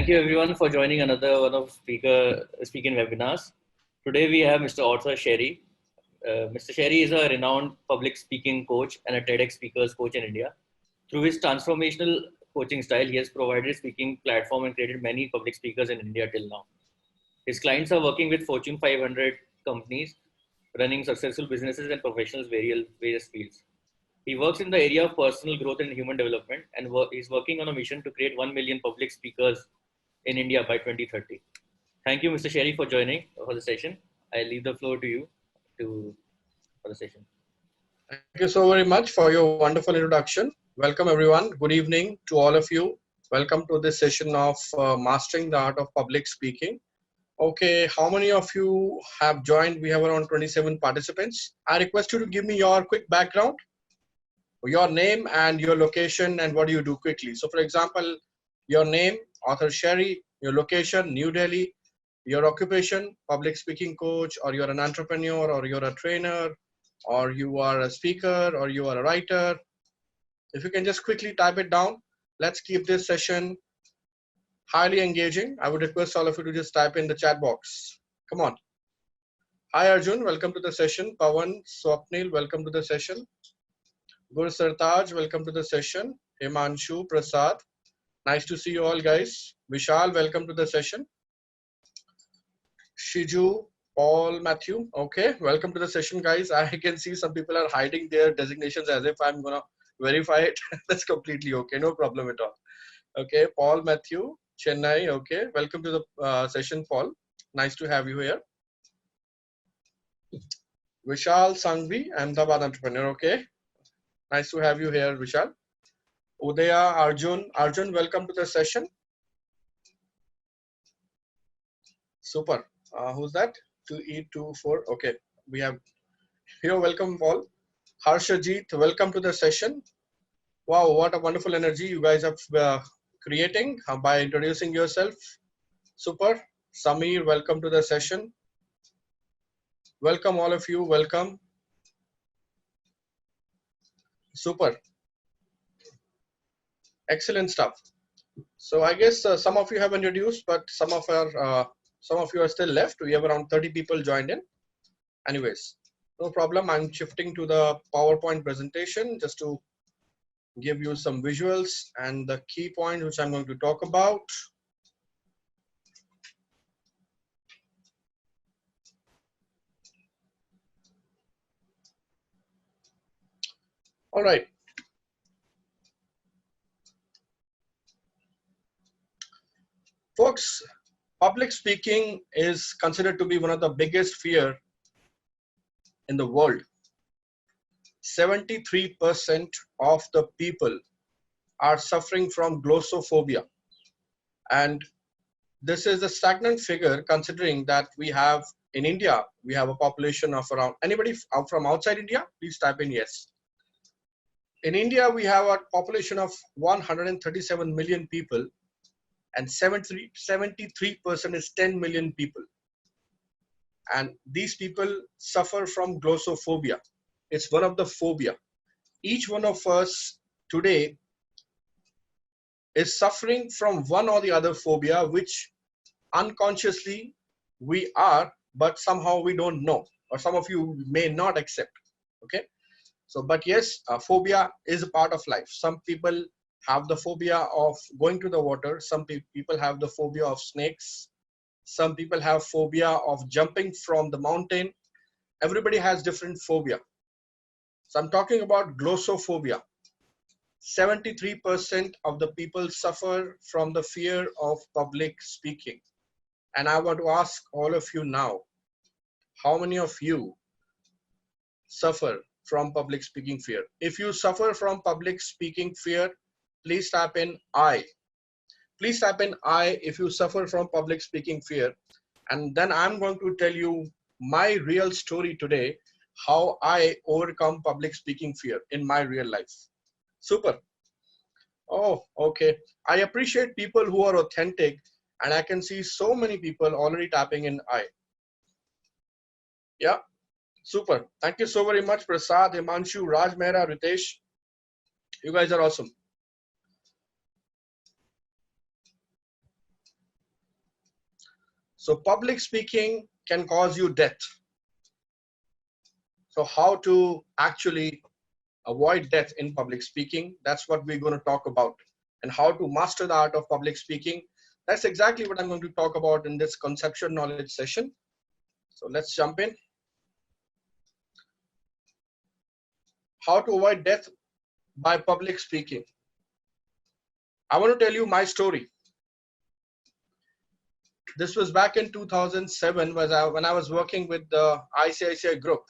Thank you everyone for joining another one of Speakin webinars. Today we have Mr. Arthur Sherry. Mr. Sherry is a renowned public speaking coach and a TEDx speakers coach in India. Through his transformational coaching style, he has provided speaking platform and created many public speakers in India till now. His clients are working with Fortune 500 companies, running successful businesses and professionals various fields. He works in the area of personal growth and human development, and he's working on a mission to create 1 million public speakers in India by 2030. Thank you, Mr. Sherry, for joining for the session. I leave the floor to you for the session. Thank you so very much for your wonderful introduction. Welcome, everyone. Good evening to all of you. Welcome to this session of Mastering the Art of Public Speaking. Okay, how many of you have joined? We have around 27 participants. I request you to give me your quick background, your name and your location, and what do you do quickly. So for example, your name, Arthur Sherry, your location, New Delhi, your occupation, public speaking coach, or you're an entrepreneur, or you're a trainer, or you are a speaker, or you are a writer. If you can just quickly type it down. Let's keep this session highly engaging. I would request all of you to just type in the chat box. Come on. Hi Arjun, welcome to the session. Pawan, Swapnil, welcome to the session. Gur Sartaj, welcome to the session. Himanshu, Prasad, nice to see you all guys. Vishal, welcome to the session. Shiju, Paul, Matthew, okay, welcome to the session guys. I can see some people are hiding their designations as if I'm gonna verify it. That's completely okay, no problem at all. Okay, Paul, Matthew, Chennai, okay, welcome to the session, Paul. Nice to have you here. Vishal Sangvi, Ahmedabad entrepreneur, okay. Nice to have you here, Vishal. Udaya, Arjun, welcome to the session. Super. Who's that? 2E24. Okay, we have here. Welcome, Paul. Harshajit, welcome to the session. Wow, what a wonderful energy you guys are creating by introducing yourself. Super. Samir, welcome to the session. Welcome all of you. Welcome. Super. Excellent stuff. So I guess some of you have introduced, but some of you are still left. We have around 30 people joined in. Anyways, no problem. I'm shifting to the PowerPoint presentation just to give you some visuals and the key points which I'm going to talk about. All right. Folks, public speaking is considered to be one of the biggest fear in the world. 73% of the people are suffering from glossophobia. And this is a stagnant figure considering that we have in India, we have a population of around, anybody from outside India, please type in yes. In India, we have a population of 137 million people, and 73% is 10 million people. And these people suffer from glossophobia. It's one of the phobia. Each one of us today is suffering from one or the other phobia, which unconsciously we are, but somehow we don't know, or some of you may not accept. Okay. So, but yes, phobia is a part of life. Some people have the phobia of going to the water. Some people have the phobia of snakes. Some people have phobia of jumping from the mountain. Everybody has different phobia. So I'm talking about glossophobia. 73% of the people suffer from the fear of public speaking. And I want to ask all of you now, how many of you suffer from public speaking fear? If you suffer from public speaking fear, please type in I. Please type in I if you suffer from public speaking fear. And then I'm going to tell you my real story today, how I overcome public speaking fear in my real life. Super. Oh, okay. I appreciate people who are authentic, and I can see so many people already tapping in I. Yeah, super. Thank you so very much, Prasad, Himanshu, Raj Mehra, Ritesh. You guys are awesome. So public speaking can cause you death. So how to actually avoid death in public speaking, that's what we're going to talk about. And how to master the art of public speaking, that's exactly what I'm going to talk about in this conceptual knowledge session. So let's jump in. How to avoid death by public speaking. I want to tell you my story. This was back in 2007 when I was working with the ICICI group.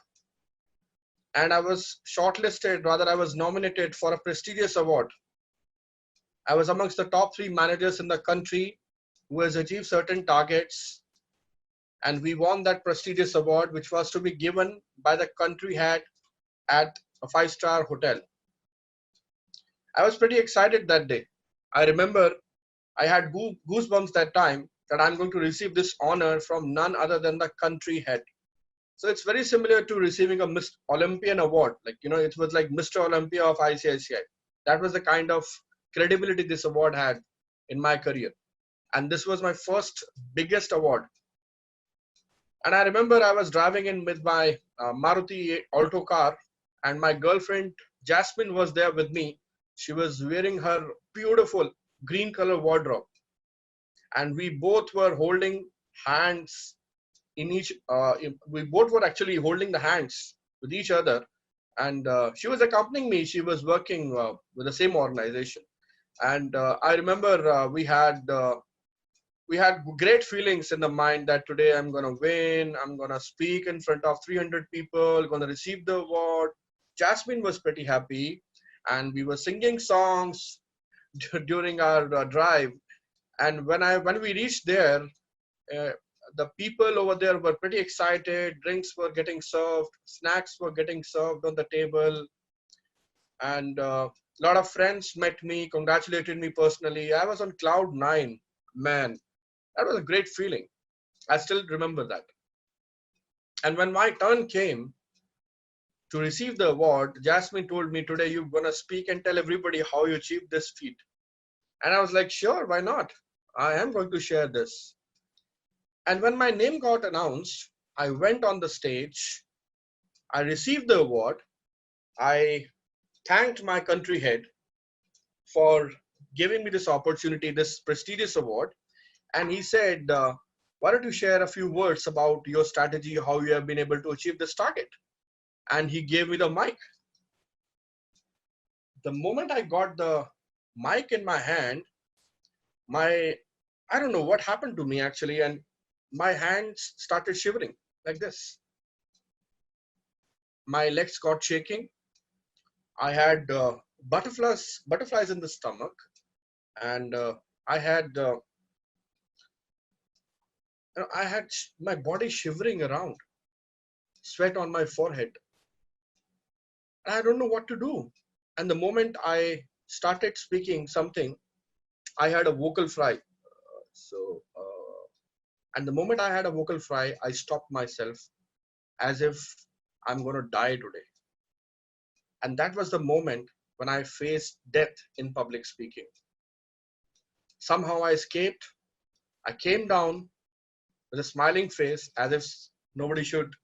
And I was shortlisted, rather I was nominated for a prestigious award. I was amongst the top 3 managers in the country who has achieved certain targets. And we won that prestigious award, which was to be given by the country head at a 5-star hotel. I was pretty excited that day. I remember I had goosebumps that time that I'm going to receive this honor from none other than the country head. So it's very similar to receiving a Miss Olympian award. Like, you know, it was like Mr. Olympia of ICICI. That was the kind of credibility this award had in my career. And this was my first biggest award. And I remember I was driving in with my Maruti Alto car, and my girlfriend Jasmine was there with me. She was wearing her beautiful green color wardrobe. And we both were holding hands in each, we both were actually holding the hands with each other. And she was accompanying me. She was working with the same organization. And I remember we had great feelings in the mind that today I'm going to win. I'm going to speak in front of 300 people, going to receive the award. Jasmine was pretty happy. And we were singing songs during our drive. And when we reached there, the people over there were pretty excited. Drinks were getting served, snacks were getting served on the table, and a lot of friends met me, congratulated me personally. I was on cloud 9, man. That was a great feeling. I still remember that. And when my turn came to receive the award, Jasmine told me, today you're gonna speak and tell everybody how you achieved this feat. And I was like, sure, why not? I am going to share this. And when my name got announced, I went on the stage, I received the award, I thanked my country head for giving me this opportunity, this prestigious award. And he said, why don't you share a few words about your strategy, how you have been able to achieve this target? And he gave me the mic. The moment I got the mic in my hand, I don't know what happened to me actually, and my hands started shivering like this. My legs got shaking. I had butterflies in the stomach, and I had my body shivering around, sweat on my forehead. And I don't know what to do. And the moment I started speaking something, I had a vocal fry. And the moment I had a vocal fry, I stopped myself as if I'm going to die today. And that was the moment when I faced death in public speaking. Somehow I escaped. I came down with a smiling face as if nobody should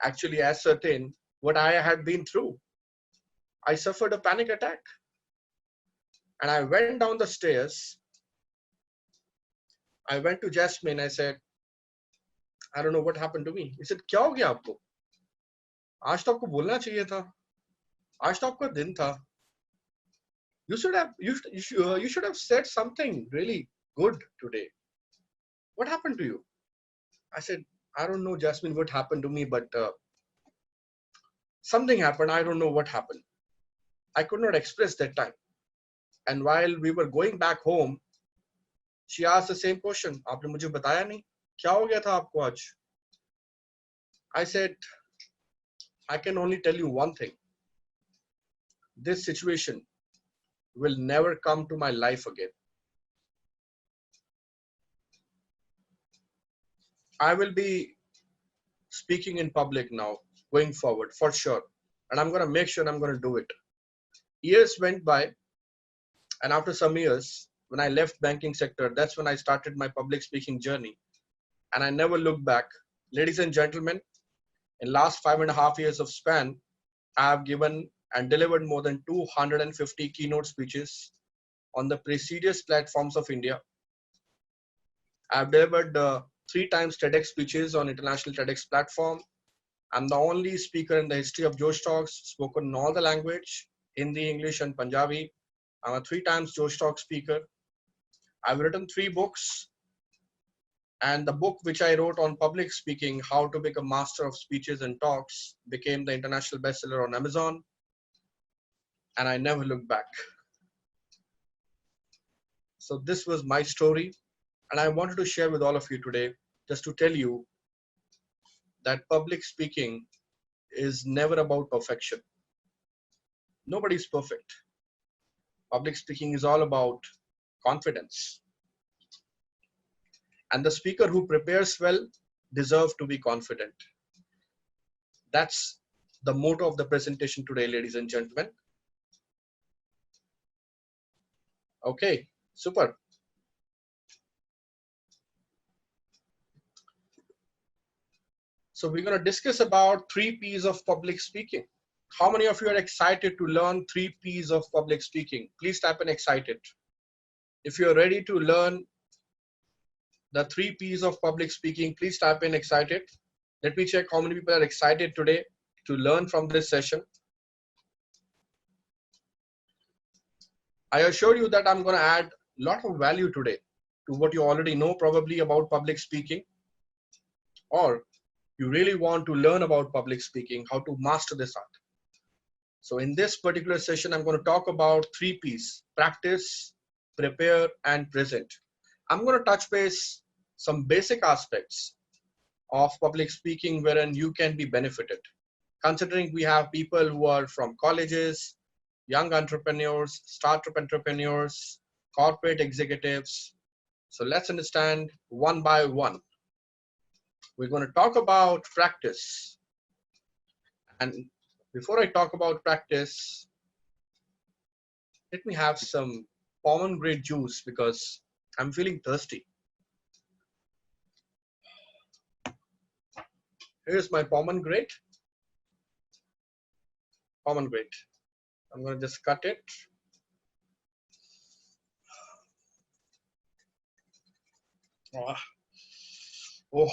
actually ascertain what I had been through. I suffered a panic attack. And I went down the stairs. I went to Jasmine. I said, I don't know what happened to me. He said, क्या हो गया आपको? आज तो आपको बोलना चाहिए था. आज तो आपका दिन था. You should have said something really good today. What happened to you? I said, I don't know, Jasmine, what happened to me, but something happened. I don't know what happened. I could not express that time. And while we were going back home, she asked the same question. आपने मुझे बताया नहीं? क्या हो गया था आपको आज? I said, I can only tell you one thing. This situation will never come to my life again. I will be speaking in public now, going forward, for sure. And I'm going to make sure I'm going to do it. Years went by. And after some years, when I left banking sector, that's when I started my public speaking journey. and I never look back. Ladies and gentlemen, in last 5.5 years of span, I have given and delivered more than 250 keynote speeches on the prestigious platforms of India. I have delivered 3 times TEDx speeches on international TEDx platform. I'm the only speaker in the history of Josh Talks spoken in all the language, Hindi, English, and Punjabi. I'm a 3 times Josh Talk speaker. I've written 3 books, and the book which I wrote on public speaking, How to Become Master of Speeches and Talks, became the international bestseller on Amazon, and I never looked back. So this was my story, and I wanted to share with all of you today, just to tell you that public speaking is never about perfection. Nobody's perfect. Public speaking is all about confidence. And the speaker who prepares well deserves to be confident. That's the motto of the presentation today, ladies and gentlemen. Okay, super. So we're going to discuss about 3 P's of public speaking. How many of you are excited to learn 3 P's of public speaking? Please type in excited. If you're ready to learn the 3 P's of public speaking, please type in excited. Let me check how many people are excited today to learn from this session. I assure you that I'm going to add a lot of value today to what you already know probably about public speaking, or you really want to learn about public speaking, how to master this art. So in this particular session, I'm going to talk about 3 P's: practice, prepare, and present. I'm going to touch base some basic aspects of public speaking wherein you can be benefited. Considering we have people who are from colleges, young entrepreneurs, startup entrepreneurs, corporate executives. So let's understand one by one. We're going to talk about practice. And before I talk about practice, let me have some pomegranate juice because I'm feeling thirsty. Here's my pomegranate. Pomegranate. I'm going to just cut it. Oh,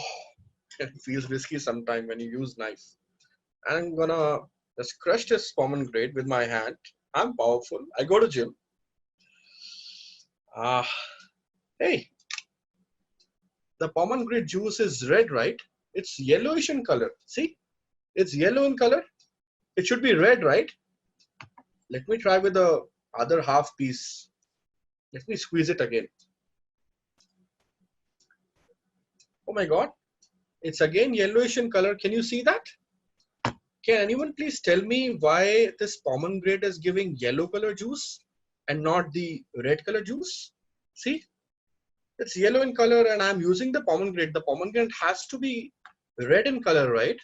it feels risky sometimes when you use knife. I'm gonna just crush this pomegranate with my hand. I'm powerful. I go to gym. Hey, the pomegranate juice is red, right? It's yellowish in color. See, it's yellow in color. It should be red, right? Let me try with the other half piece. Let me squeeze it again. Oh my God, it's again yellowish in color. Can you see that? Can anyone please tell me why this pomegranate is giving yellow color juice and not the red color juice? See, it's yellow in color and I'm using the pomegranate. The pomegranate has to be red in color, right?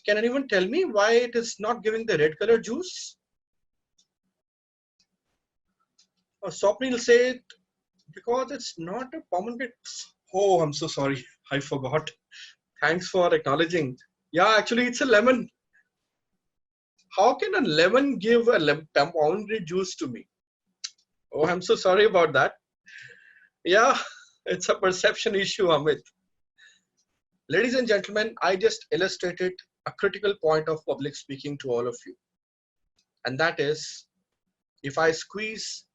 Can anyone tell me why it is not giving the red color juice? Swapnil said, because it's not a pomegranate. Oh, I'm so sorry. I forgot. Thanks for acknowledging. Yeah, actually it's a lemon. How can a lemon give a pomegranate juice to me? Oh, I'm so sorry about that. Yeah, it's a perception issue, Amit. Ladies and gentlemen, I just illustrated a critical point of public speaking to all of you. And that is, if I squeeze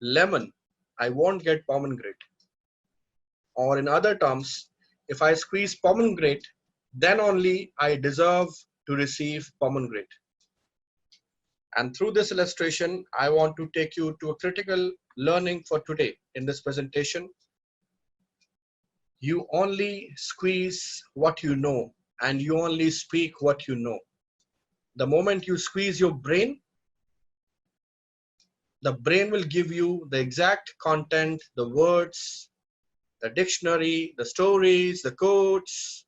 lemon, I won't get pomegranate. Or in other terms, if I squeeze pomegranate, then only I deserve to receive pomegranate. And through this illustration, I want to take you to a critical learning for today in this presentation. You only squeeze what you know, and you only speak what you know. The moment you squeeze your brain, the brain will give you the exact content, the words, the dictionary, the stories, the quotes,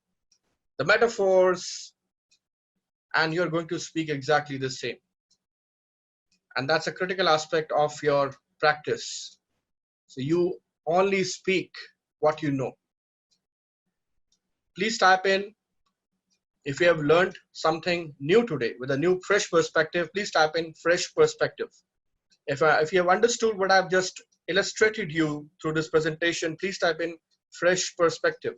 the metaphors, and you're going to speak exactly the same. And that's a critical aspect of your practice. So you only speak what you know. Please type in if you have learned something new today with a new fresh perspective. Please type in fresh perspective. If you have understood what I've just illustrated you through this presentation, please type in fresh perspective.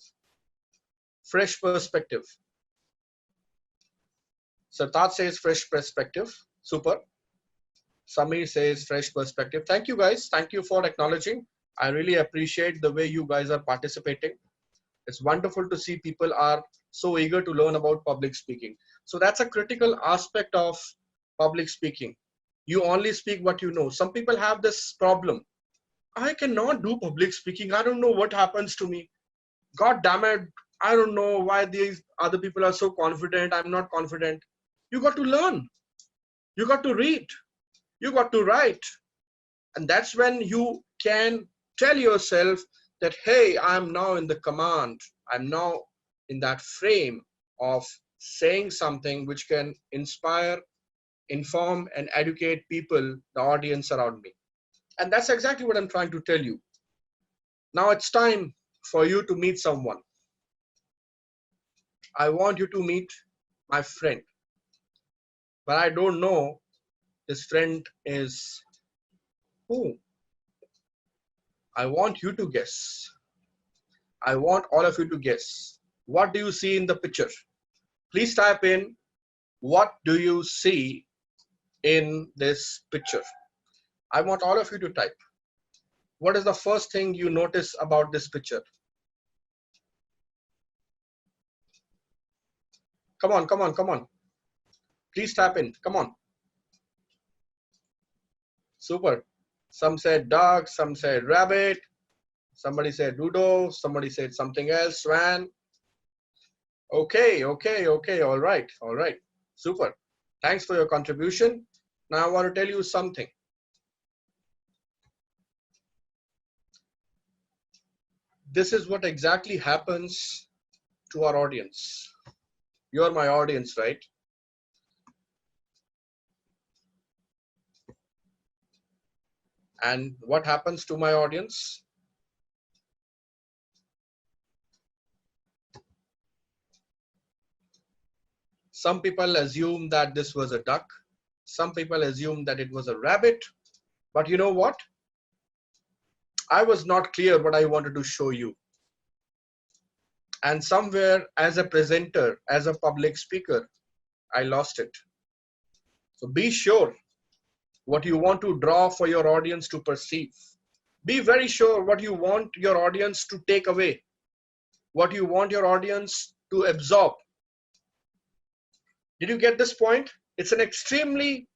Fresh perspective. Sartaj says fresh perspective. Super. Samir says fresh perspective. Thank you guys. Thank you for acknowledging. I really appreciate the way you guys are participating. It's wonderful to see people are so eager to learn about public speaking. So that's a critical aspect of public speaking. You only speak what you know. Some people have this problem. I cannot do public speaking. I don't know what happens to me. God damn it. I don't know why these other people are so confident. I'm not confident. You got to learn. You got to read. You got to write. And that's when you can tell yourself that, hey, I'm now in the command. I'm now in that frame of saying something which can inspire, inform, and educate people, the audience around me. And that's exactly what I'm trying to tell you. Now it's time for you to meet someone. I want you to meet my friend. But I don't know this friend is who. I want you to guess. I want all of you to guess. What do you see in the picture? Please type in, what do you see in this picture? I want all of you to type. What is the first thing you notice about this picture? Come on, come on, come on. Please type in, come on. Super. Some said dog, some said rabbit, somebody said dodo, somebody said something else, swan. Okay, okay, okay, all right, super. Thanks for your contribution. Now I want to tell you something. This is what exactly happens to our audience. You're my audience, right? And what happens to my audience? Some people assume that this was a duck. Some people assume that it was a rabbit. But you know what? I was not clear what I wanted to show you. And somewhere as a presenter, as a public speaker, I lost it. So be sure what you want to draw for your audience to perceive. Be very sure what you want your audience to take away, what you want your audience to absorb. Did you get this point? It's an extremely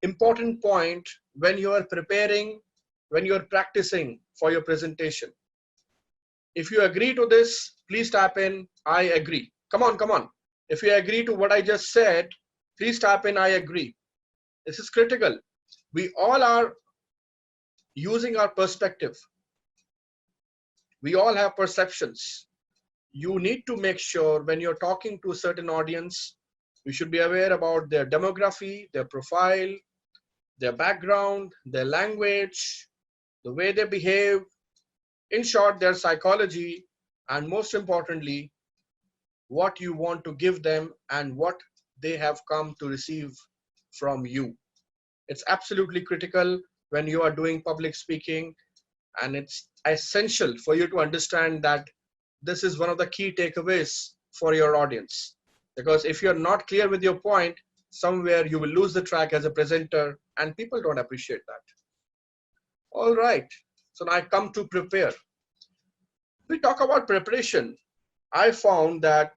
important point when you are preparing, when you are practicing for your presentation. If you agree to this, please type in, I agree. Come on, come on. If you agree to what I just said, please type in, I agree. This is critical. We all are using our perspective. We all have perceptions. You need to make sure when you're talking to a certain audience, you should be aware about their demography, their profile, their background, their language, the way they behave, in short, their psychology, and most importantly, what you want to give them and what they have come to receive from you. It's absolutely critical when you are doing public speaking, and it's essential for you to understand that this is one of the key takeaways for your audience. Because if you're not clear with your point, somewhere you will lose the track as a presenter, and people don't appreciate that. All right, so now I come to prepare. We talk about preparation. I found that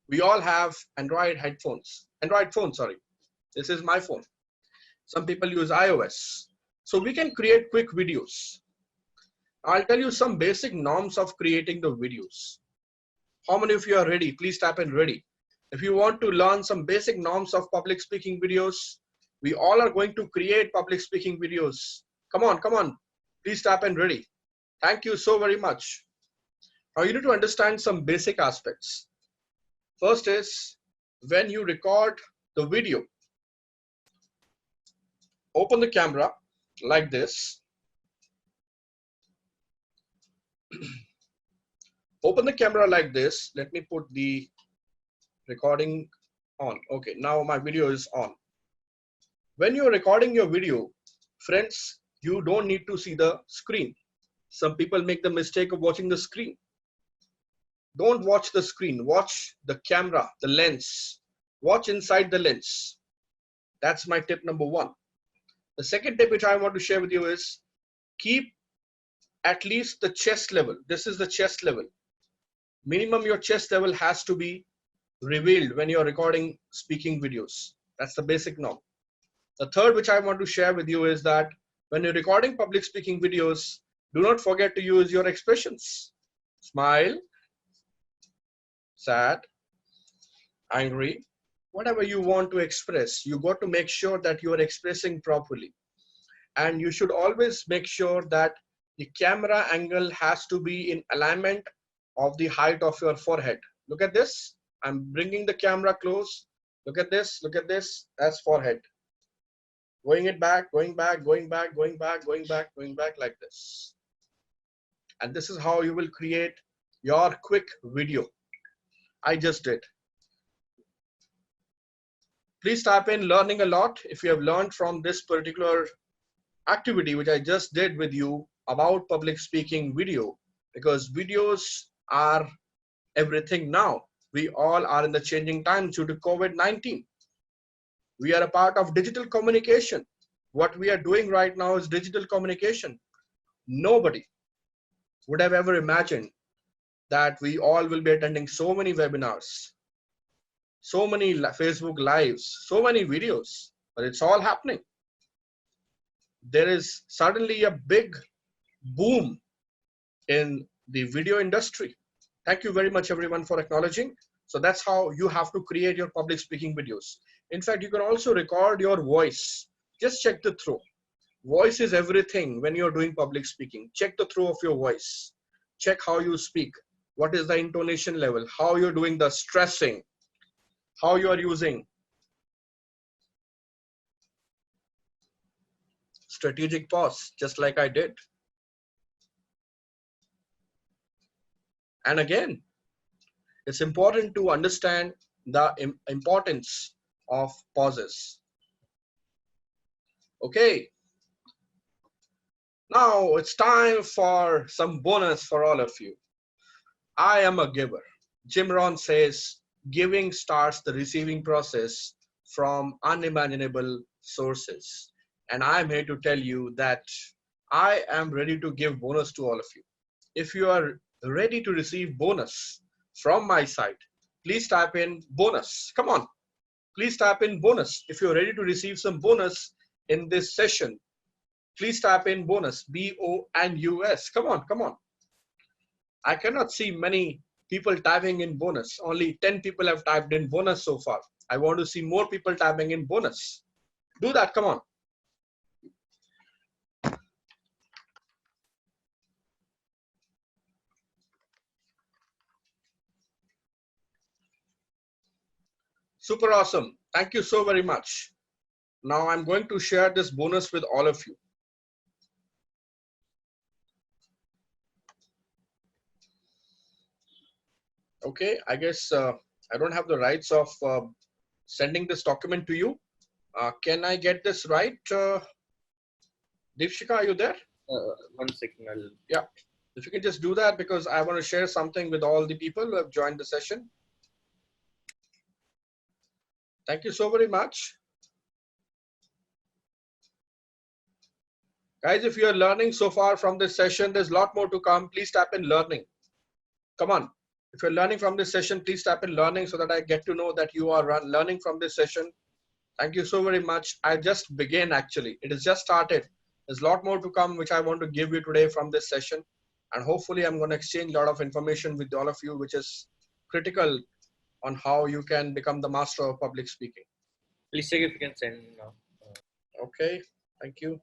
we all have Android phones, sorry. This is my phone. Some people use iOS. So we can create quick videos. I'll tell you some basic norms of creating the videos. How many of you are ready? Please type in ready. If you want to learn some basic norms of public speaking videos, we all are going to create public speaking videos. Come on, come on. Please type in ready. Thank you so very much. Now you need to understand some basic aspects. First is when you record the video, open the camera like this. Open the camera like this. Let me put the recording on. Okay, now my video is on. When you're recording your video, friends, you don't need to see the screen. Some people make the mistake of watching the screen. Don't watch the screen. Watch the camera, the lens. Watch inside the lens. That's my tip number one. The second tip which I want to share with you is keep at least the chest level. This is the chest level. Minimum your chest level has to be revealed when you're recording speaking videos. That's the basic norm. The third which I want to share with you is that when you're recording public speaking videos, do not forget to use your expressions. Smile, sad, angry, whatever you want to express, you got to make sure that you are expressing properly. And you should always make sure that the camera angle has to be in alignment of the height of your forehead. Look at this. I'm bringing the camera close. Look at this. Look at this. That's forehead. Going it back, going back, going back, going back, going back, going back like this. And this is how you will create your quick video. I just did. Please type in learning a lot if you have learned from this particular activity which I just did with you about public speaking video, because videos are everything now. We all are in the changing times due to COVID-19. We are a part of digital communication. What we are doing right now is digital communication. Nobody would have ever imagined that we all will be attending so many webinars, so many Facebook lives, so many videos, but it's all happening. There is suddenly a big boom in the video industry. Thank you very much everyone for acknowledging. So that's how you have to create your public speaking videos. In fact, you can also record your voice. Just check the throw. Voice is everything when you're doing public speaking. Check the throw of your voice. Check how you speak. What is the intonation level? How you're doing the stressing. How you are using strategic pause, just like I did. And again, it's important to understand the importance of pauses. Okay. Now it's time for some bonus for all of you. I am a giver. Jim Rohn says, giving starts the receiving process from unimaginable sources. And I'm here to tell you that I am ready to give bonus to all of you. If you are ready to receive bonus from my side, please type in bonus. Come on, please type in bonus. If you're ready to receive some bonus in this session, please type in bonus, B-O-N-U-S. Come on, come on. I cannot see many people typing in bonus. Only 10 people have typed in bonus so far. I want to see more people typing in bonus. Do that, come on. Super awesome. Thank you so very much. Now I'm going to share this bonus with all of you. Okay, I guess I don't have the rights of sending this document to you. Can I get this right? Deepshika, are you there? 1 second. Yeah, if you can just do that, because I want to share something with all the people who have joined the session. Thank you so very much. Guys, if you are learning so far from this session, there's a lot more to come. Please type in learning. Come on. If you're learning from this session, please type in learning so that I get to know that you are learning from this session. Thank you so very much. I just began actually. It has just started. There's a lot more to come, which I want to give you today from this session. And hopefully I'm going to exchange a lot of information with all of you, which is critical on how you can become the master of public speaking. Please check if you can send now. Okay, thank you.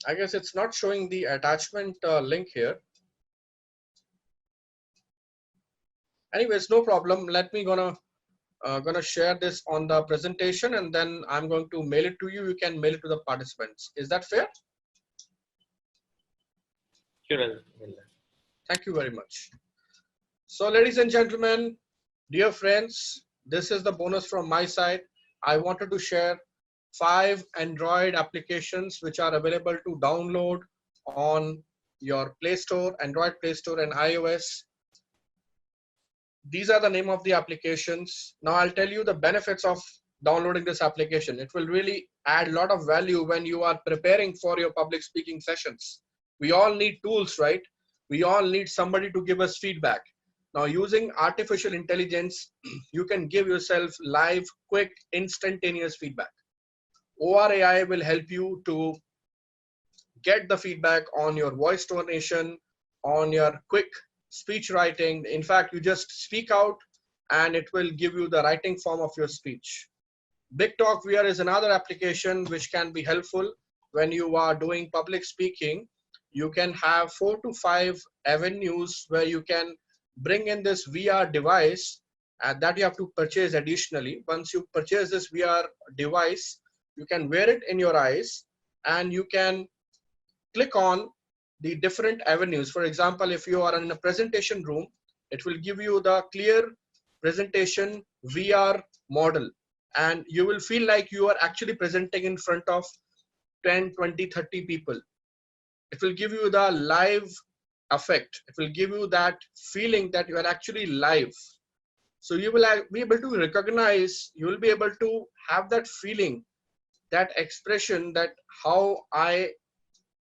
I guess it's not showing the attachment link here. Anyways, no problem. Let me gonna going to share this on the presentation, and then I'm going to mail it to you. You can mail it to the participants. Is that fair? Sure. Thank you very much. So ladies and gentlemen, dear friends, this is the bonus from my side. I wanted to share 5 Android applications which are available to download on your Play Store, Android Play Store and iOS. These are the name of the applications. Now I'll tell you the benefits of downloading this application. It will really add a lot of value when you are preparing for your public speaking sessions. We all need tools, right? We all need somebody to give us feedback. Now using artificial intelligence, you can give yourself live, quick, instantaneous feedback. ORAI will help you to get the feedback on your voice tonation, on your quick speech writing. In fact, you just speak out and it will give you the writing form of your speech. Big Talk VR is another application which can be helpful when you are doing public speaking. You can have 4 to 5 avenues where you can bring in this VR device that you have to purchase additionally. Once you purchase this VR device, you can wear it in your eyes and you can click on the different avenues. For example, if you are in a presentation room, it will give you the clear presentation VR model, and you will feel like you are actually presenting in front of 10, 20, 30 people. It will give you the live effect. It will give you that feeling that you are actually live. So you will be able to recognize, you will be able to have that feeling, that expression, that how I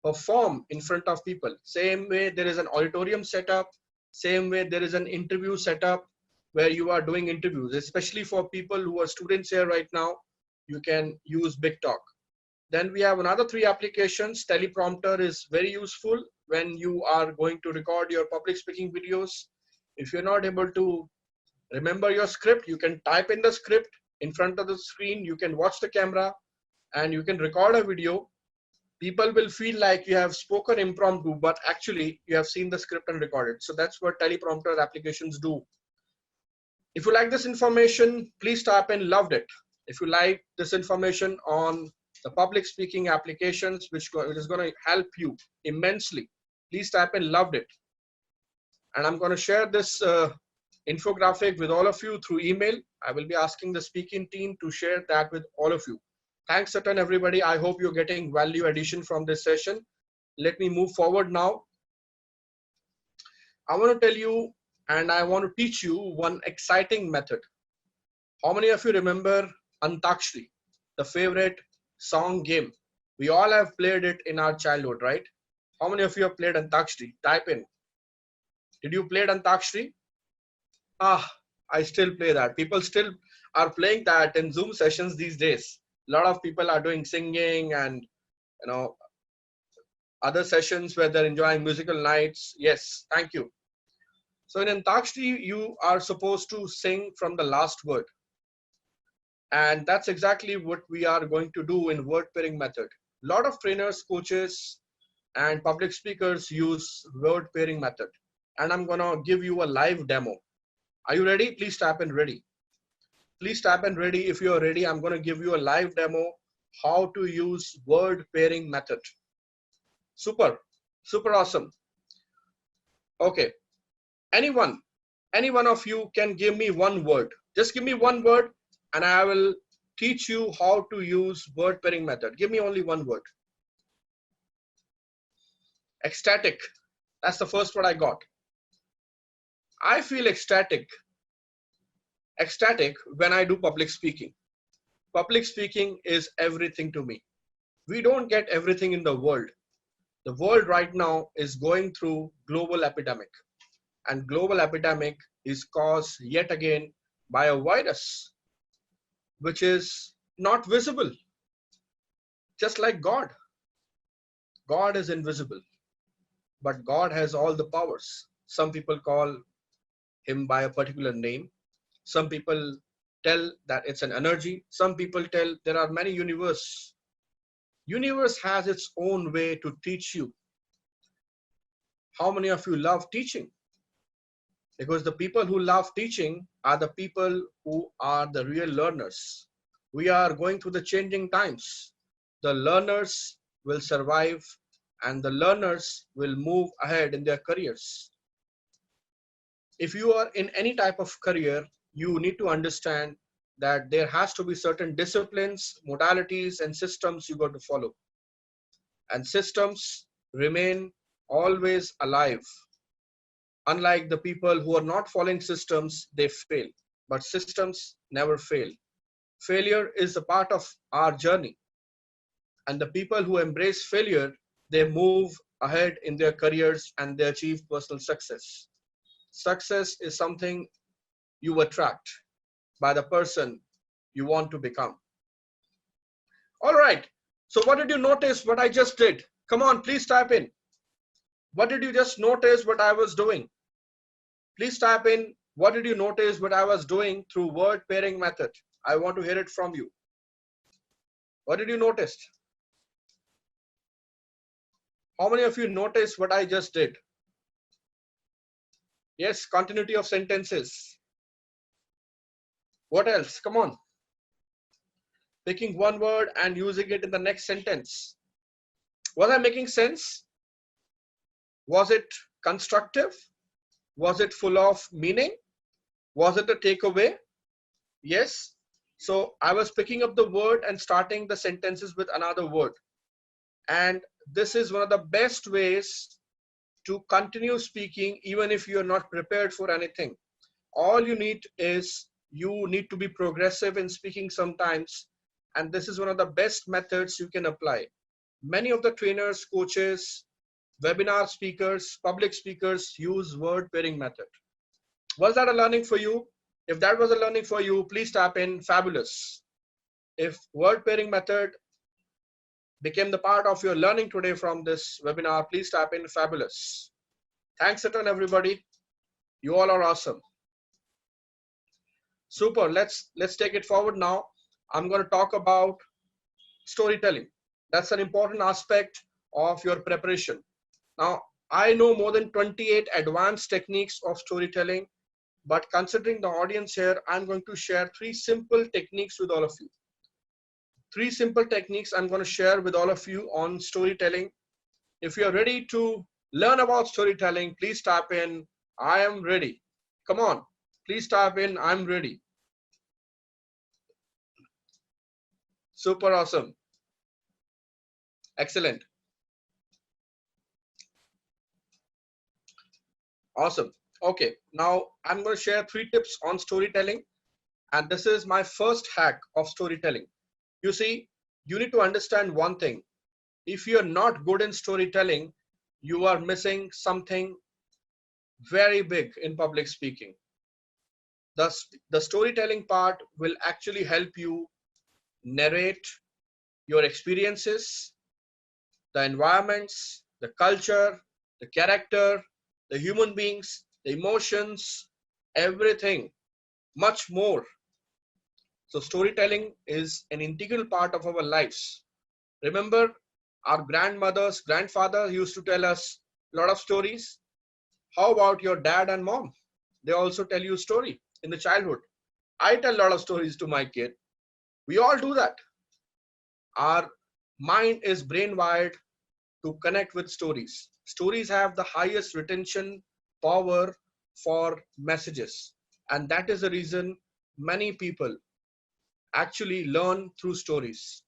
perform in front of people. Same way there is an auditorium setup, same way there is an interview setup where you are doing interviews, especially for people who are students here right now, you can use Big Talk. Then we have another 3 applications. Teleprompter is very useful when you are going to record your public speaking videos. If you're not able to remember your script, you can type in the script in front of the screen, you can watch the camera and you can record a video. People will feel like you have spoken impromptu, but actually you have seen the script and recorded. So that's what teleprompter applications do. If you like this information, please type in loved it. If you like this information on the public speaking applications, which is going to help you immensely, please type in loved it. And I'm going to share this infographic with all of you through email. I will be asking the Speakin team to share that with all of you. Thanks a ton, everybody. I hope you're getting value addition from this session. Let me move forward now. I want to tell you and I want to teach you one exciting method. How many of you remember Antakshri, the favorite song game? We all have played it in our childhood, right? How many of you have played Antakshri? Type in. Did you play Antakshri? I still play that. People still are playing that in Zoom sessions these days. A lot of people are doing singing and other sessions where they're enjoying musical nights. Yes, thank you. So in Antakshri, you are supposed to sing from the last word. And that's exactly what we are going to do in word pairing method. A lot of trainers, coaches, and public speakers use word pairing method. And I'm gonna give you a live demo. Are you ready? Please type in ready. Please type in ready. If you're ready, I'm gonna give you a live demo how to use word pairing method. Super, super awesome. Okay, any one of you can give me one word. Just give me one word and I will teach you how to use word pairing method. Give me only one word. Ecstatic. That's the first word I got. I feel ecstatic when I do public speaking. Public speaking is everything to me. We don't get everything in the world. The world right now is going through global epidemic, and global epidemic is caused yet again by a virus, which is not visible. Just like God. God is invisible, but God has all the powers. Some people call him by a particular name. Some people tell that it's an energy. Some people tell there are many universe. Universe has its own way to teach you. How many of you love teaching? because the people who love teaching are the people who are the real learners. We are going through the changing times. The learners will survive and the learners will move ahead in their careers. If you are in any type of career, you need to understand that there has to be certain disciplines, modalities, and systems you got to follow. And systems remain always alive. Unlike the people who are not following systems, they fail. But systems never fail. Failure is a part of our journey. And the people who embrace failure, they move ahead in their careers and they achieve personal success. Success is something you attract by the person you want to become. All right. So what did you notice what I just did? Come on, please type in. What did you just notice what I was doing? Please type in, what did you notice what I was doing through word pairing method? I want to hear it from you. What did you notice? How many of you noticed what I just did? Yes, continuity of sentences. What else? Come on. Picking one word and using it in the next sentence. Was I making sense? Was it constructive? Was it full of meaning? Was it a takeaway? Yes. So I was picking up the word and starting the sentences with another word. And this is one of the best ways to continue speaking even if you are not prepared for anything. All you need is you need to be progressive in speaking sometimes. And this is one of the best methods you can apply. Many of the trainers, coaches, webinar speakers, public speakers use word pairing method. Was that a learning for you? If that was a learning for you, please type in fabulous. If word pairing method became the part of your learning today from this webinar, please type in fabulous. Thanks a ton, everybody. You all are awesome. Super. Let's take it forward now. I'm going to talk about storytelling. That's an important aspect of your preparation. Now, I know more than 28 advanced techniques of storytelling, but considering the audience here, I'm going to share 3 simple techniques with all of you. 3 simple techniques I'm going to share with all of you on storytelling. If you're ready to learn about storytelling, please type in, I am ready. Come on, please type in, I'm ready. Super awesome. Excellent. Awesome. Okay, now I'm going to share 3 tips on storytelling. And this is my first hack of storytelling. You see, you need to understand one thing. If you're not good in storytelling, you are missing something very big in public speaking. The storytelling part will actually help you narrate your experiences, the environments, the culture, the character, the human beings, the emotions, everything, much more. So storytelling is an integral part of our lives. Remember, our grandmothers, grandfather used to tell us a lot of stories. How about your dad and mom? They also tell you a story in the childhood. I tell a lot of stories to my kid. We all do that. Our mind is brain wired to connect with stories. Stories have the highest retention power for messages. And that is the reason many people actually learn through stories.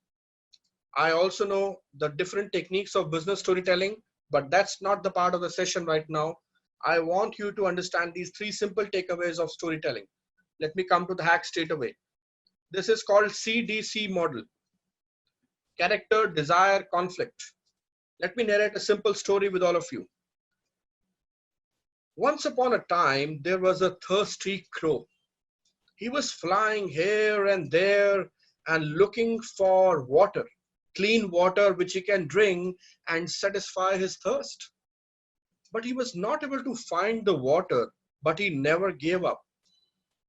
I also know the different techniques of business storytelling, but that's not the part of the session right now. I want you to understand these 3 simple takeaways of storytelling. Let me come to the hack straight away. This is called CDC model. Character, desire, conflict. Let me narrate a simple story with all of you. Once upon a time, there was a thirsty crow. He was flying here and there and looking for water, clean water which he can drink and satisfy his thirst. But he was not able to find the water, but he never gave up.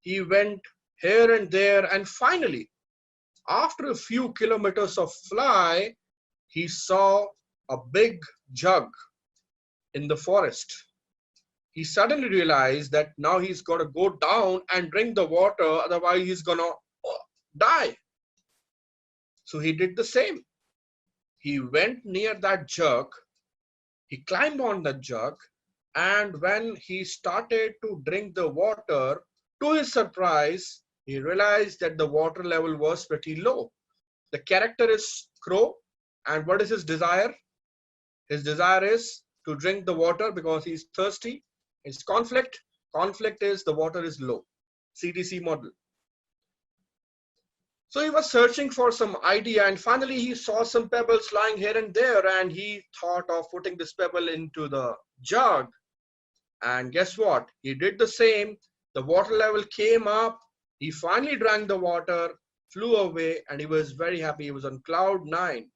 He went here and there, and finally, after a few kilometers of fly, he saw a big jug in the forest. he suddenly realized that now he's got to go down and drink the water, otherwise he's gonna die. So he did the same. He went near that jug, he climbed on the jug, and when he started to drink the water, to his surprise, he realized that the water level was pretty low. The character is Crow, and what is his desire? His desire is to drink the water because he's thirsty. His conflict is the water is low. CDC model. So he was searching for some idea, and finally he saw some pebbles lying here and there, and he thought of putting this pebble into the jug. And guess what? He did the same. The water level came up. He finally drank the water, flew away, and he was very happy. He was on cloud 9.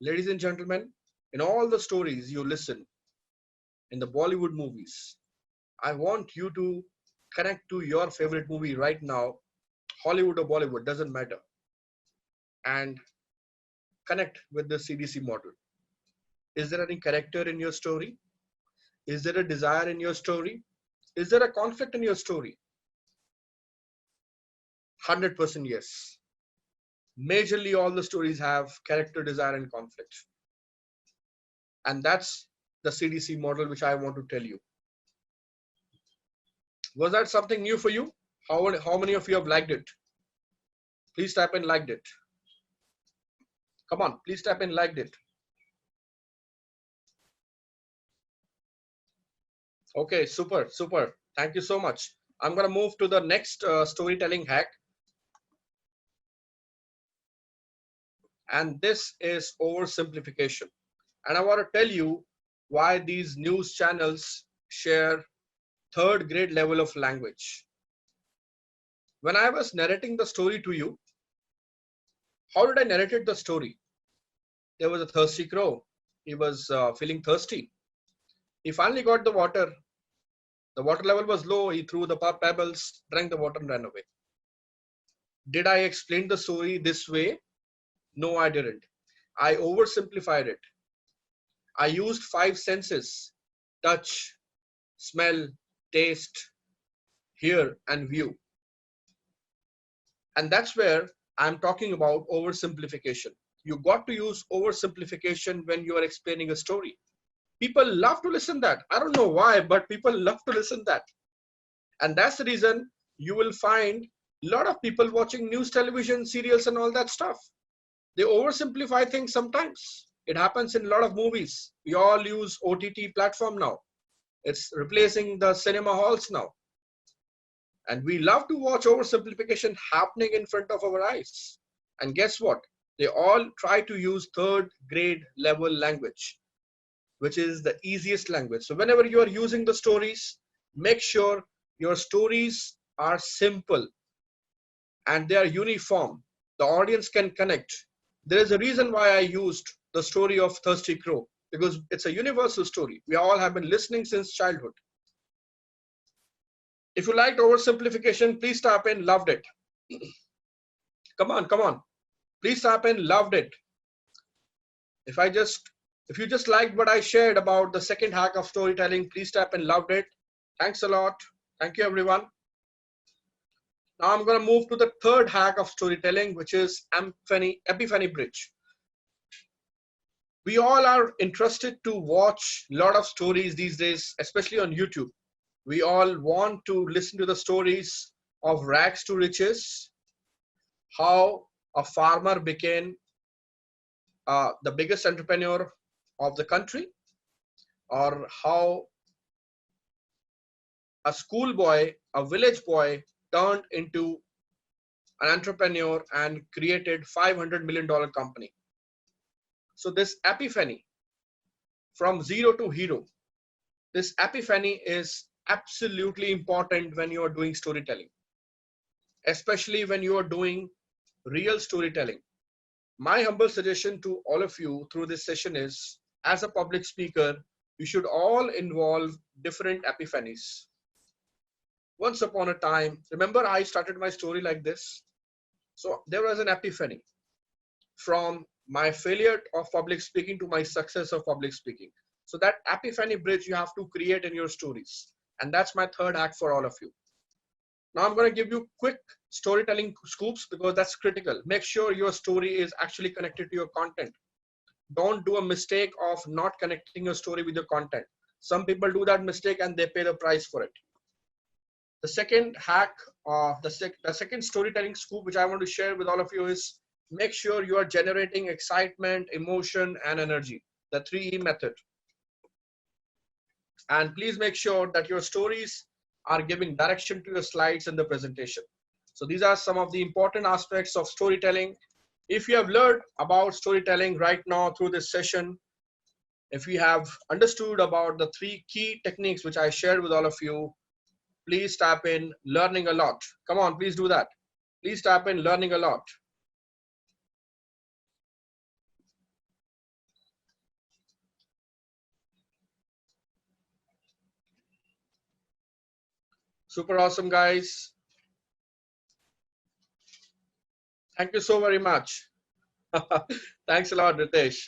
Ladies and gentlemen, in all the stories you listen, in the Bollywood movies, I want you to connect to your favorite movie right now, Hollywood or Bollywood, doesn't matter, and connect with the CDC model. Is there any character in your story? Is there a desire in your story? Is there a conflict in your story? 100% yes. Majorly all the stories have character, desire, and conflict. And that's the CDC model which I want to tell you. Was that something new for you? How many of you have liked it? Please type in liked it. Come on, please type in liked it. Okay, super. Thank you so much. I'm going to move to the next storytelling hack. And this is oversimplification. And I want to tell you why these news channels share third grade level of language. When I was narrating the story to you, how did I narrate the story? There was a thirsty crow. He was feeling thirsty. He finally got the water. The water level was low. He threw the pebbles, drank the water, and ran away. Did I explain the story this way? No, I didn't. I oversimplified it. I used 5 senses: touch, smell, taste, hear, and view. And that's where I'm talking about oversimplification. You got to use oversimplification when you are explaining a story. People love to listen that. I don't know why, but people love to listen that. And that's the reason you will find a lot of people watching news, television, serials, and all that stuff. They oversimplify things sometimes. It happens in a lot of movies. We all use OTT platform now. It's replacing the cinema halls now. And we love to watch oversimplification happening in front of our eyes. And guess what? They all try to use third grade level language, which is the easiest language. So whenever you are using the stories, make sure your stories are simple and they are uniform. The audience can connect. There is a reason why I used the story of Thirsty Crow, because it's a universal story. We all have been listening since childhood. If you liked oversimplification, please type in loved it. Come on. Please type in loved it. If you just liked what I shared about the second hack of storytelling, please type in loved it. Thanks a lot. Thank you, everyone. Now I'm going to move to the third hack of storytelling, which is Epiphany Bridge. We all are interested to watch a lot of stories these days, especially on YouTube. We all want to listen to the stories of rags to riches, how a farmer became the biggest entrepreneur of the country, or how a schoolboy, a village boy, turned into an entrepreneur and created $500 million company. So this epiphany, from zero to hero, this epiphany is absolutely important when you are doing storytelling, especially when you are doing real storytelling. My humble suggestion to all of you through this session is, as a public speaker, you should all involve different epiphanies. Once upon a time, remember I started my story like this. So there was an epiphany from my failure of public speaking to my success of public speaking. So that epiphany bridge you have to create in your stories. And that's my third hack for all of you. Now I'm going to give you quick storytelling scoops because that's critical. Make sure your story is actually connected to your content. Don't do a mistake of not connecting your story with your content. Some people do that mistake and they pay the price for it. The second hack, the second storytelling scoop which I want to share with all of you is make sure you are generating excitement, emotion, and energy. The 3E method. And please make sure that your stories are giving direction to your slides and the presentation. So these are some of the important aspects of storytelling. If you have learned about storytelling right now through this session, if you have understood about the 3 key techniques which I shared with all of you, please type in learning a lot. Come on, please do that. Please type in learning a lot. Super awesome, guys. Thank you so very much. Thanks a lot, Ritesh.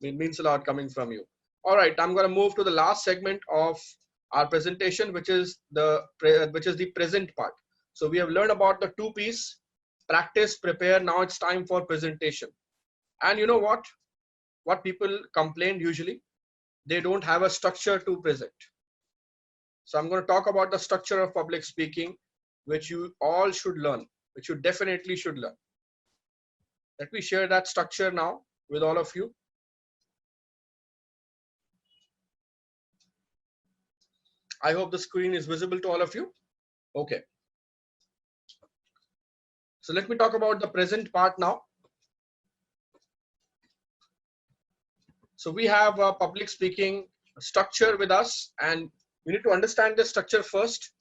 It means a lot coming from you. All right, I'm going to move to the last segment of our presentation, which is the present part. So we have learned about the 2 P's: practice, prepare. Now it's time for presentation. And you know what? What people complain usually? They don't have a structure to present. So I'm going to talk about the structure of public speaking, which you all should learn, which you definitely should learn. Let me share that structure now with all of you. I hope the screen is visible to all of you. Okay. So let me talk about the present part now. So we have a public speaking structure with us, and you need to understand the structure first.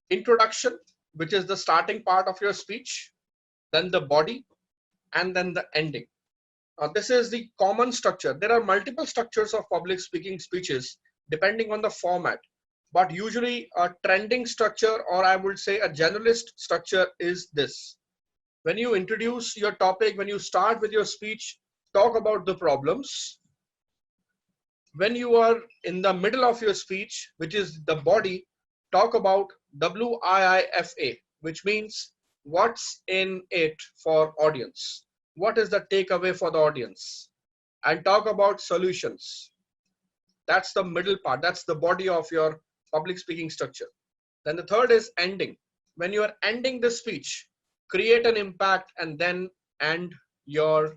Introduction, which is the starting part of your speech, then the body, and then the ending. This is the common structure. There are multiple structures of public speaking speeches depending on the format, but usually a trending structure, or I would say a generalist structure, is this. When you introduce your topic, when you start with your speech, talk about the problems. When you are in the middle of your speech, which is the body, talk about WIIFA, which means what's in it for audience. What is the takeaway for the audience? And talk about solutions. That's the middle part. That's the body of your public speaking structure. Then the third is ending. When you are ending the speech, create an impact and then end your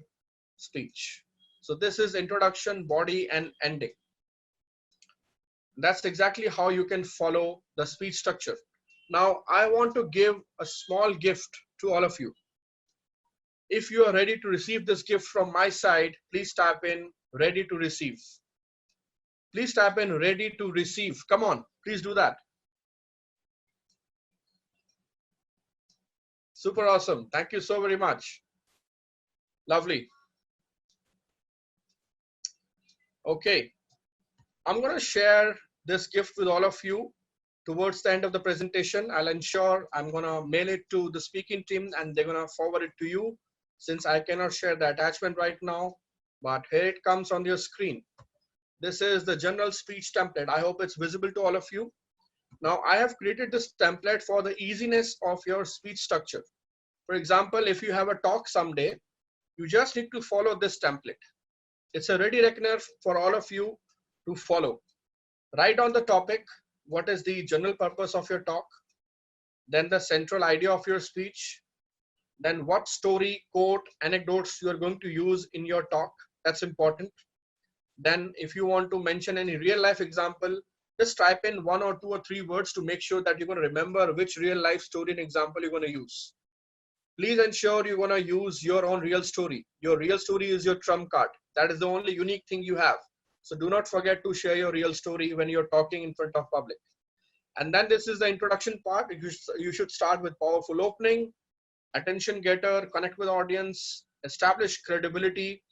speech. So this is introduction, body, and ending. That's exactly how you can follow the speech structure. Now, I want to give a small gift to all of you. If you are ready to receive this gift from my side, please type in ready to receive. Please type in ready to receive. Come on, please do that. Super awesome. Thank you so very much. Lovely. Okay. I'm going to share this gift with all of you towards the end of the presentation. I'll ensure I'm going to mail it to the speaking team and they're going to forward it to you, since I cannot share the attachment right now. But here it comes on your screen. This is the general speech template. I hope it's visible to all of you. Now, I have created this template for the easiness of your speech structure. For example, if you have a talk someday, you just need to follow this template. It's a ready reckoner for all of you to follow. Write on the topic, what is the general purpose of your talk, then the central idea of your speech, then what story, quote, anecdotes you are going to use in your talk. That's important. Then if you want to mention any real life example, just type in 1 or 2 or 3 words to make sure that you're going to remember which real life story and example you're going to use. Please ensure you're going to use your own real story. Your real story is your trump card. That is the only unique thing you have. So do not forget to share your real story when you're talking in front of public. And then this is the introduction part. You should start with powerful opening, attention getter, connect with audience, establish credibility,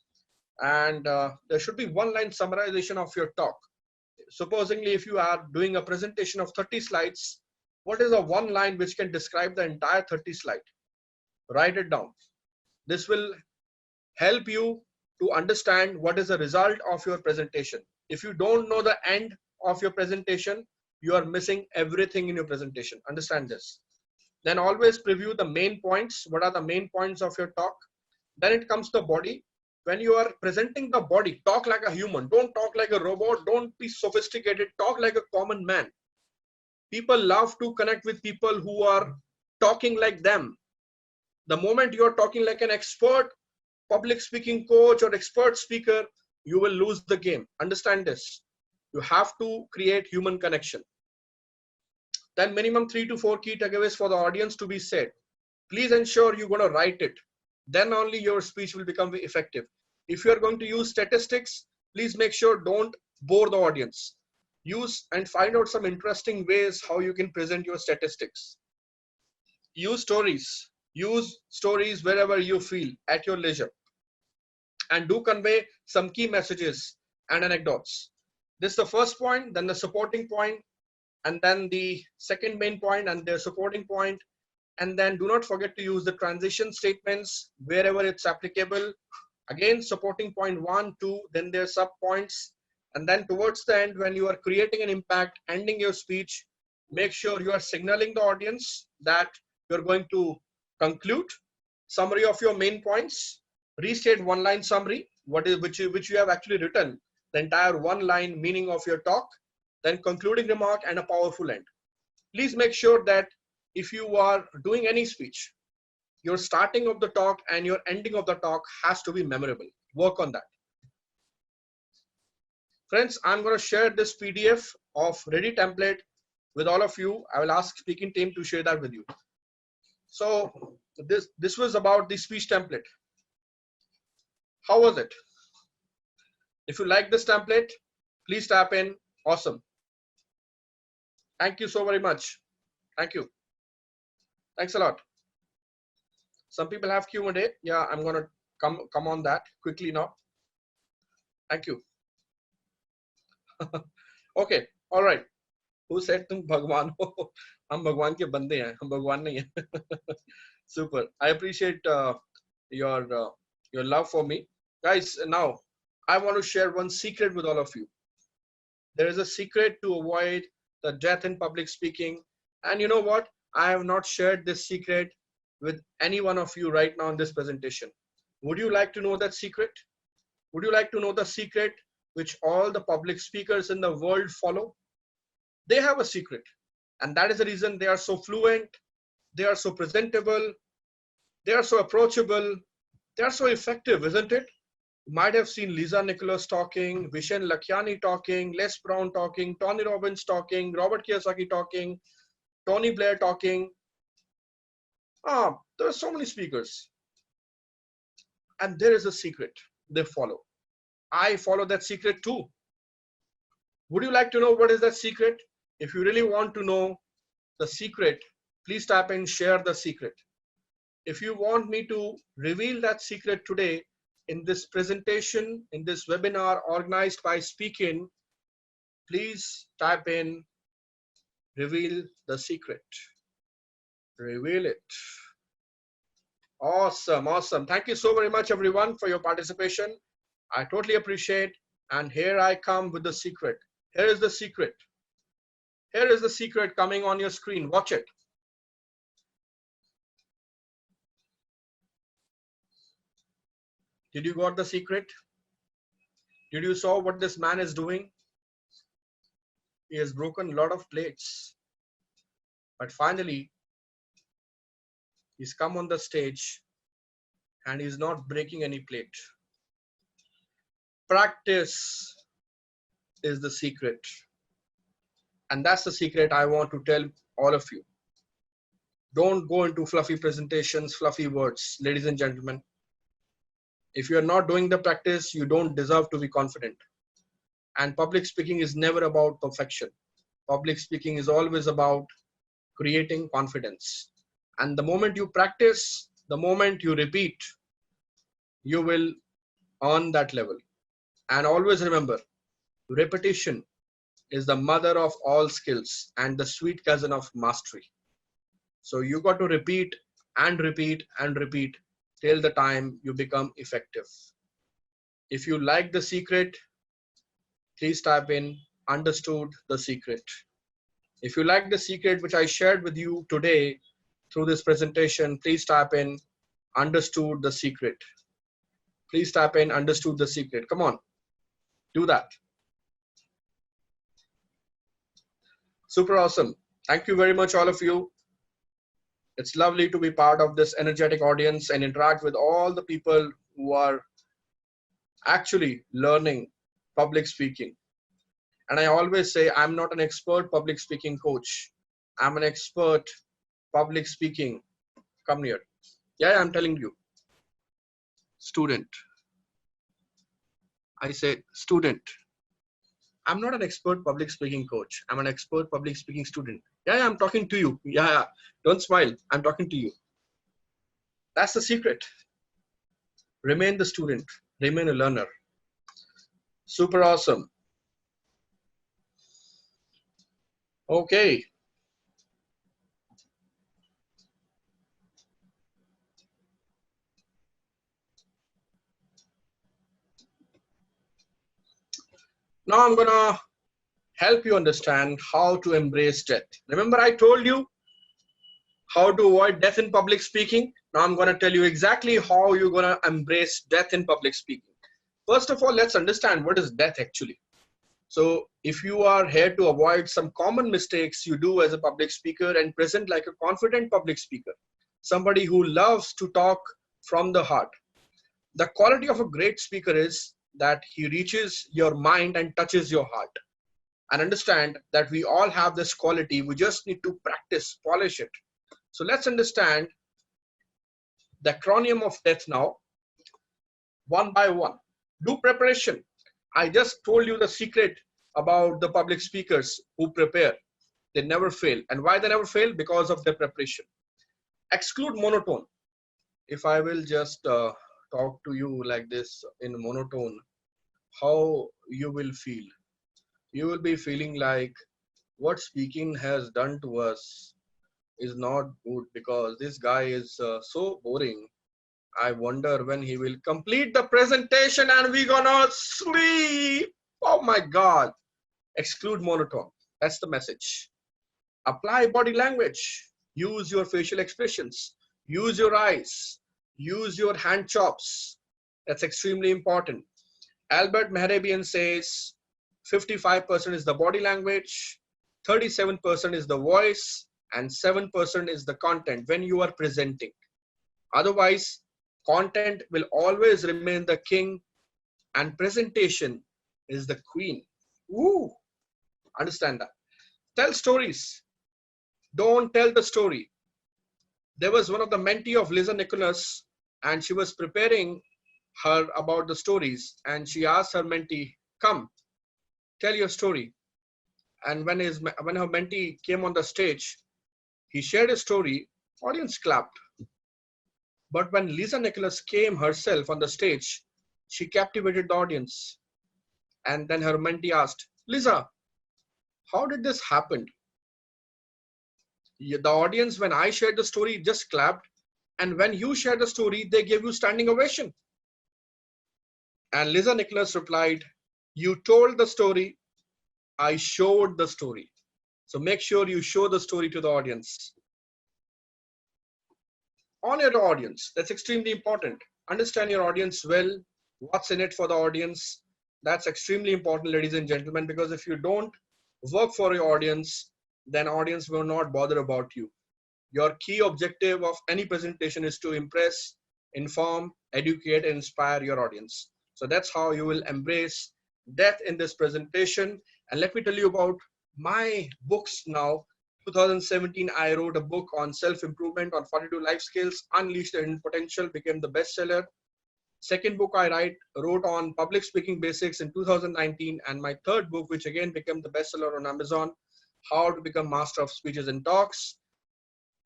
and there should be one-line summarization of your talk. Supposingly, if you are doing a presentation of 30 slides, what is a one line which can describe the entire 30 slide? Write it down. This will help you to understand what is the result of your presentation. If you don't know the end of your presentation, you are missing everything in your presentation. Understand this. Then always preview the main points. What are the main points of your talk? Then it comes to the body. When you are presenting the body, talk like a human. Don't talk like a robot. Don't be sophisticated. Talk like a common man. People love to connect with people who are talking like them. The moment you're talking like an expert public speaking coach or expert speaker, you will lose the game. Understand this. You have to create human connection. Then minimum 3 to 4 key takeaways for the audience to be said. Please ensure you're going to write it. Then only your speech will become effective. If you're going to use statistics, please make sure don't bore the audience. Use and find out some interesting ways how you can present your statistics. Use stories. Use stories wherever you feel at your leisure. And do convey some key messages and anecdotes. This is the first point, then the supporting point, and then the second main point and the supporting point. And then do not forget to use the transition statements wherever it's applicable. Again, supporting point 1, 2, then their sub points. And then towards the end, when you are creating an impact, ending your speech, make sure you are signaling the audience that you're going to conclude. Summary of your main points. Restate one-line summary, which you have actually written, the entire one-line meaning of your talk, then concluding remark and a powerful end. Please make sure that if you are doing any speech, your starting of the talk and your ending of the talk has to be memorable. Work on that. Friends, I'm going to share this PDF of ready template with all of you. I will ask Speakin team to share that with you. So this was about the speech template. How was it? If you like this template, please tap in awesome. Thank you so very much. Thank you. Thanks a lot. Some people have Q&A. Yeah, I'm going to come on that quickly now. Thank you. Okay. All right. Who said tum Bhagwan ho? Hum Bhagwan ke bande hain. Hum Bhagwan nahi hain. Super. I appreciate your love for me. Guys, now I want to share one secret with all of you. There is a secret to avoid the death in public speaking. And you know what? I have not shared this secret with any one of you right now in this presentation. Would you like to know that secret? Would you like to know the secret which all the public speakers in the world follow? They have a secret. And that is the reason they are so fluent. They are so presentable. They are so approachable. They are so effective, isn't it? You might have seen Lisa Nicholas talking, Vishen Lakhiani talking, Les Brown talking, Tony Robbins talking, Robert Kiyosaki talking, Tony Blair talking. There are so many speakers. And there is a secret they follow. I follow that secret too. Would you like to know what is that secret? If you really want to know the secret, please type in share the secret. If you want me to reveal that secret today in this presentation, in this webinar organized by Speakin, please type in reveal the secret. Reveal it. Awesome, awesome. Thank you so very much, everyone, for your participation. I totally appreciate. And here I come with the secret. Here is the secret. Here is the secret coming on your screen. Watch it. Did you got the secret? Did you saw what this man is doing? He has broken a lot of plates. But finally, he's come on the stage and he's not breaking any plate. Practice is the secret. And that's the secret I want to tell all of you. Don't go into fluffy presentations, fluffy words, ladies and gentlemen. If you're not doing the practice, you don't deserve to be confident. And public speaking is never about perfection. Public speaking is always about creating confidence. And the moment you practice, the moment you repeat, you will earn that level. And always remember, repetition is the mother of all skills and the sweet cousin of mastery. So you got to repeat and repeat and repeat till the time you become effective. If you like the secret, please type in understood the secret. If you like the secret which I shared with you today through this presentation, please type in understood the secret. Please type in understood the secret. Come on, do that. Super awesome. Thank you very much, all of you. It's lovely to be part of this energetic audience and interact with all the people who are actually learning public speaking. And I always say, I'm not an expert public speaking coach. I'm an expert public speaking. Come here. Yeah, I'm telling you. Student. I said student. I'm not an expert public speaking coach. I'm an expert public speaking student. Yeah, I'm talking to you. Yeah, don't smile. I'm talking to you. That's the secret. Remain the student. Remain a learner. Super awesome. Okay. Now I'm gonna help you understand how to embrace death. Remember I told you how to avoid death in public speaking? Now I'm gonna tell you exactly how you're gonna embrace death in public speaking. First of all, let's understand what is death actually. So if you are here to avoid some common mistakes you do as a public speaker and present like a confident public speaker, somebody who loves to talk from the heart. The quality of a great speaker is that he reaches your mind and touches your heart. And understand that we all have this quality. We just need to practice, polish it. So let's understand the acronym of death now, one by one. Do preparation. I just told you the secret about the public speakers who prepare. They never fail. And why they never fail? Because of their preparation. Exclude monotone. If I will just talk to you like this in monotone, how you will feel? You will be feeling like what speaking has done to us is not good because this guy is so boring. I wonder when he will complete the presentation and we gonna sleep. Oh my God. Exclude monotone. That's the message. Apply body language. Use your facial expressions. Use your eyes. Use your hand chops. That's extremely important. Albert Mehrabian says 55% is the body language, 37% is the voice, and 7% is the content when you are presenting. Otherwise, content will always remain the king and presentation is the queen. Ooh, understand that. Tell stories. Don't tell the story. There was one of the mentee of Lisa Nicholas and she was preparing her about the stories and she asked her mentee, come, tell your story. And when her mentee came on the stage, he shared a story, audience clapped. But when Lisa Nicholas came herself on the stage, she captivated the audience. And then her mentee asked, Lisa, how did this happen? The audience, when I shared the story, just clapped. And when you shared the story, they gave you standing ovation. And Lisa Nicholas replied, you told the story, I showed the story. So make sure you show the story to the audience. On your audience, that's extremely important. Understand your audience well, what's in it for the audience. That's extremely important, ladies and gentlemen, because if you don't work for your audience, then audience will not bother about you. Your key objective of any presentation is to impress, inform, educate, and inspire your audience. So that's how you will embrace death in this presentation. And let me tell you about my books now. 2017, I wrote a book on self-improvement on 42 life skills, Unleash the Hidden Potential, became the bestseller. Second book I wrote on public speaking basics in 2019. And my third book, which again became the bestseller on Amazon, How to Become Master of Speeches and Talks.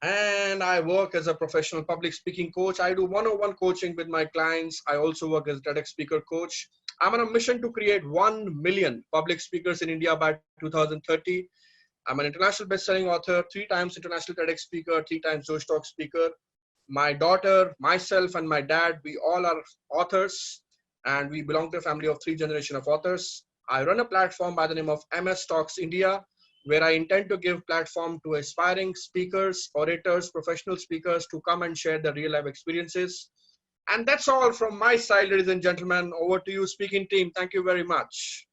And I work as a professional public speaking coach. I do one-on-one coaching with my clients. I also work as a TEDx speaker coach. I'm on a mission to create 1 million public speakers in India by 2030. I'm an international best-selling author, 3 times international TEDx speaker, 3 times Josh Talk speaker. My daughter, myself, and my dad, we all are authors. and we belong to a family of 3 generations of authors. I run a platform by the name of MS Talks India, where I intend to give platform to aspiring speakers, orators, professional speakers to come and share their real life experiences. And that's all from my side, ladies and gentlemen. Over to you, speaking team. Thank you very much.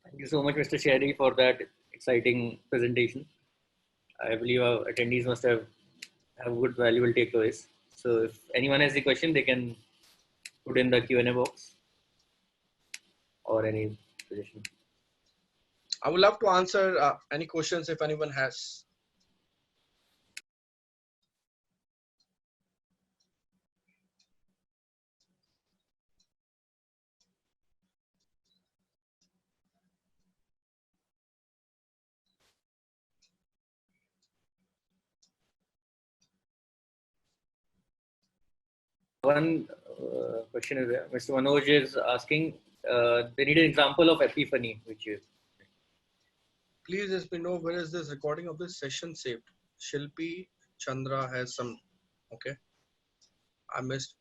Thank you so much, Mr. Sherry, for that exciting presentation. I believe our attendees must have good valuable takeaways. So if anyone has a question, they can put in the Q&A box or any suggestion. I would love to answer any questions if anyone has. One question is there. Mr. Manoj is asking, they need an example of epiphany, which is. Please let me know where is this recording of this session saved. Shilpi Chandra has some. Okay, I missed.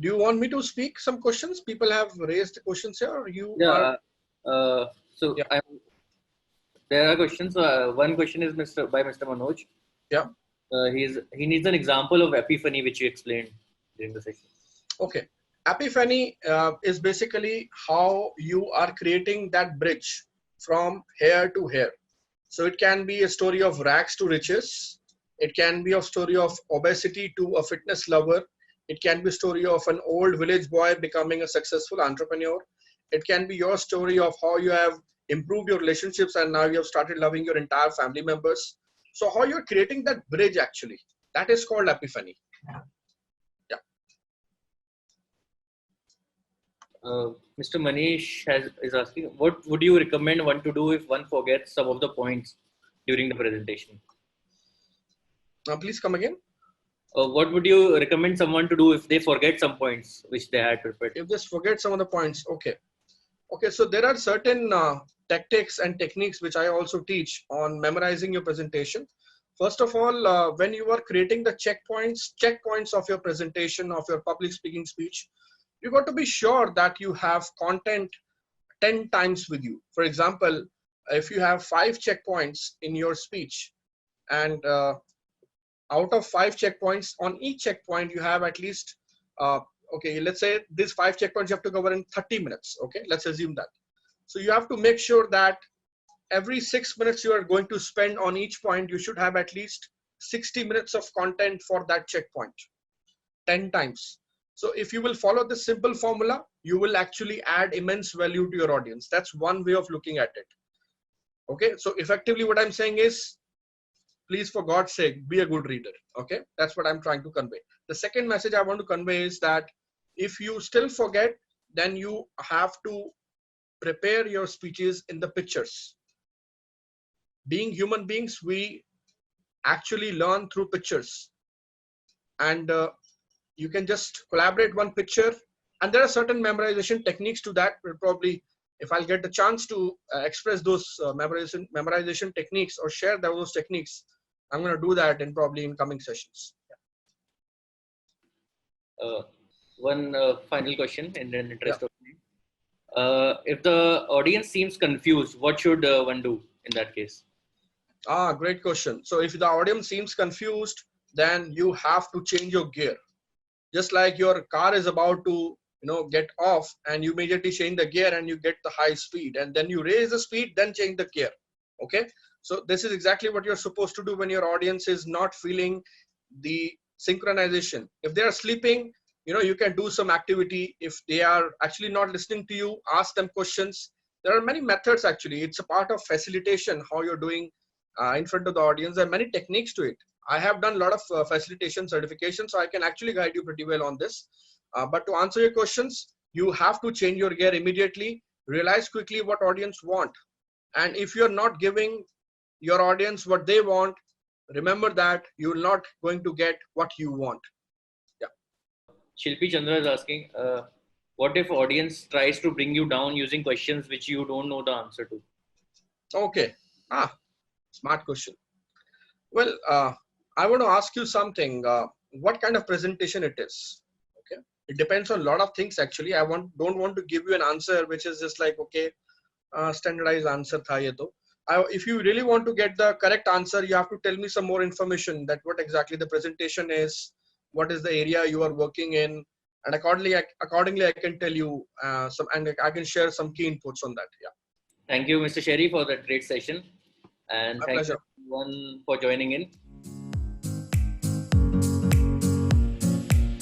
Do you want me to speak some questions? People have raised questions here, or you are? So Yeah. There are questions. One question is by Mr. Manoj. Yeah. He needs an example of epiphany, which you explained during the session. Okay. Epiphany is basically how you are creating that bridge from here to here. So it can be a story of rags to riches. It can be a story of obesity to a fitness lover. It can be a story of an old village boy becoming a successful entrepreneur. It can be your story of how you have improved your relationships and now you have started loving your entire family members. So how you're creating that bridge actually, that is called epiphany. Mr. Manish is asking, what would you recommend one to do if one forgets some of the points during the presentation? Please come again. What would you recommend someone to do if they forget some points which they had prepared? If just forget some of the points, okay. Okay, so there are certain tactics and techniques which I also teach on memorizing your presentation. First of all, when you are creating the checkpoints of your presentation, of your public speaking speech, you got to be sure that you have content 10 times with you. For example, if you have 5 checkpoints in your speech, and out of 5 checkpoints, on each checkpoint you have at least okay, let's say these 5 checkpoints you have to cover in 30 minutes. Okay, let's assume that. So you have to make sure that every 6 minutes you are going to spend on each point, you should have at least 60 minutes of content for that checkpoint 10 times. So if you will follow this simple formula, you will actually add immense value to your audience. That's one way of looking at it. Okay, so effectively what I'm saying is, please, for God's sake, be a good reader. Okay, that's what I'm trying to convey. The second message I want to convey is that if you still forget, then you have to prepare your speeches in the pictures. Being human beings, we actually learn through pictures, and you can just collaborate one picture, and there are certain memorization techniques to that. We'll probably, if I'll get the chance to express those memorization techniques or share those techniques, I'm going to do that in probably in coming sessions. One final question in the interest of time. If the audience seems confused, what should one do in that case? Great question. So if the audience seems confused, then you have to change your gear. Just like your car is about to, get off, and you immediately change the gear and you get the high speed, and then you raise the speed, then change the gear. Okay. So this is exactly what you're supposed to do when your audience is not feeling the synchronization. If they are sleeping, you can do some activity. If they are actually not listening to you, ask them questions. There are many methods actually. It's a part of facilitation, how you're doing in front of the audience. There are many techniques to it. I have done a lot of facilitation certification, so I can actually guide you pretty well on this. But to answer your questions, you have to change your gear immediately. Realize quickly what audience want. And if you're not giving your audience what they want, remember that you're not going to get what you want. Yeah. Shilpi Chandra is asking, what if audience tries to bring you down using questions which you don't know the answer to? Okay. Smart question. Well, I want to ask you something. what kind of presentation it is. Okay, it depends on a lot of things actually. I don't want to give you an answer which is just like, okay, standardized answer tha ye to. If you really want to get the correct answer, you have to tell me some more information, that what exactly the presentation is, what is the area you are working in, and accordingly I can tell you some, and I can share some key inputs on that. Yeah, Thank you, Mr. Sherry, for that great session. And my thank you pleasure. everyone for joining in.